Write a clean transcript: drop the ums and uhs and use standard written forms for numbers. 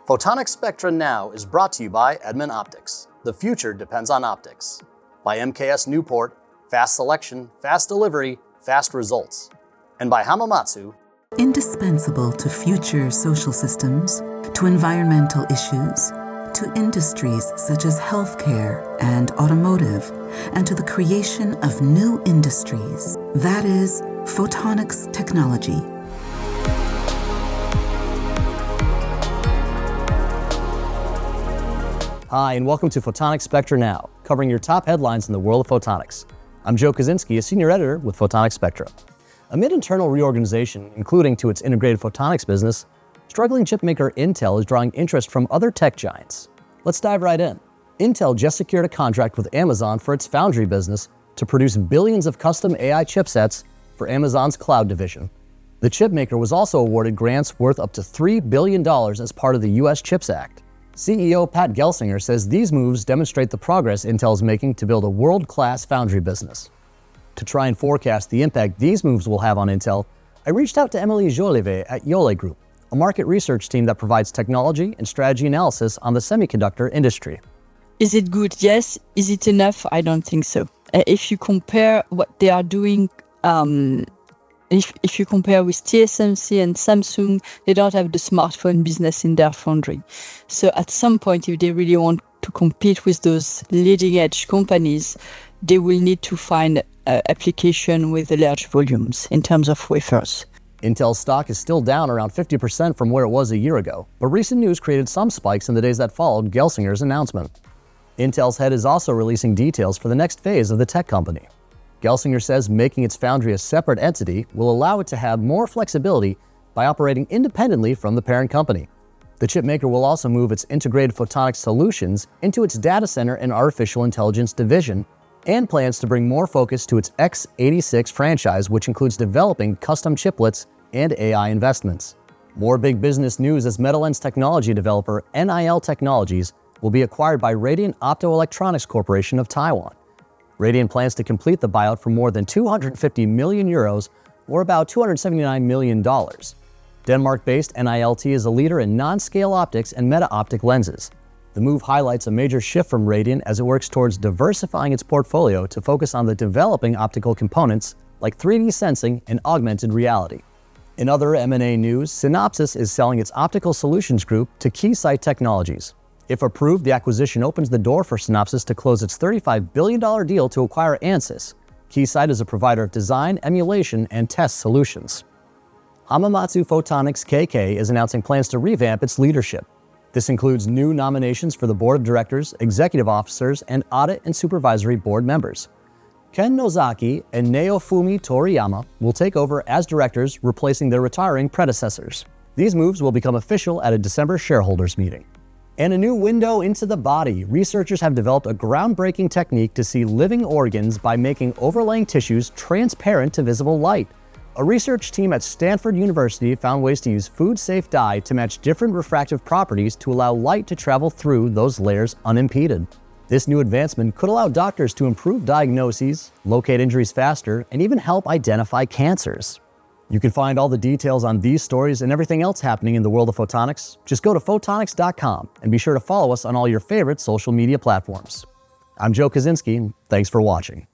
Photonics Spectra Now is brought to you by Edmund Optics. The future depends on optics. By MKS Newport, fast selection, fast delivery, fast results. And by Hamamatsu, indispensable to future social systems, to environmental issues, to industries such as healthcare and automotive, and to the creation of new industries. That is photonics technology. Hi, and welcome to Photonics Spectra Now, covering your top headlines in the world of photonics. I'm Joe Kaczynski, a senior editor with Photonics Spectra. Amid internal reorganization, including to its integrated photonics business, struggling chipmaker Intel is drawing interest from other tech giants. Let's dive right in. Intel just secured a contract with Amazon for its foundry business to produce billions of custom AI chipsets for Amazon's cloud division. The chipmaker was also awarded grants worth up to $3 billion as part of the U.S. CHIPS Act. CEO Pat Gelsinger says these moves demonstrate the progress Intel is making to build a world-class foundry business. To try and forecast the impact these moves will have on Intel, I reached out to Emily Jolivet at Yole Group, a market research team that provides technology and strategy analysis on the semiconductor industry. Is it good? Yes. Is it enough? I don't think so. If you compare what they are doing, if you compare with TSMC and Samsung, they don't have the smartphone business in their foundry. So at some point, if they really want to compete with those leading edge companies, they will need to find application with the large volumes in terms of wafers. Intel's stock is still down around 50% from where it was a year ago, but recent news created some spikes in the days that followed Gelsinger's announcement. Intel's head is also releasing details for the next phase of the tech company. Gelsinger says making its foundry a separate entity will allow it to have more flexibility by operating independently from the parent company. The chipmaker will also move its integrated photonics solutions into its data center and artificial intelligence division, and plans to bring more focus to its x86 franchise, which includes developing custom chiplets and AI investments. More big business news as Metalens technology developer NIL Technologies will be acquired by Radiant Optoelectronics Corporation of Taiwan. Radiant plans to complete the buyout for more than 250 million euros, or about $279 million. Denmark-based NILT is a leader in non-scale optics and meta-optic lenses. The move highlights a major shift from Radiant as it works towards diversifying its portfolio to focus on the developing optical components like 3D sensing and augmented reality. In other M&A news, Synopsys is selling its optical solutions group to Keysight Technologies. If approved, the acquisition opens the door for Synopsys to close its $35 billion deal to acquire Ansys. Keysight is a provider of design, emulation, and test solutions. Hamamatsu Photonics KK is announcing plans to revamp its leadership. This includes new nominations for the board of directors, executive officers, and audit and supervisory board members. Ken Nozaki and Naofumi Toriyama will take over as directors, replacing their retiring predecessors. These moves will become official at a December shareholders meeting. And a new window into the body. Researchers have developed a groundbreaking technique to see living organs by making overlaying tissues transparent to visible light. A research team at Stanford University found ways to use food-safe dye to match different refractive properties to allow light to travel through those layers unimpeded. This new advancement could allow doctors to improve diagnoses, locate injuries faster, and even help identify cancers. You can find all the details on these stories and everything else happening in the world of photonics. Just go to photonics.com and be sure to follow us on all your favorite social media platforms. I'm Joe Kaczynski, and thanks for watching.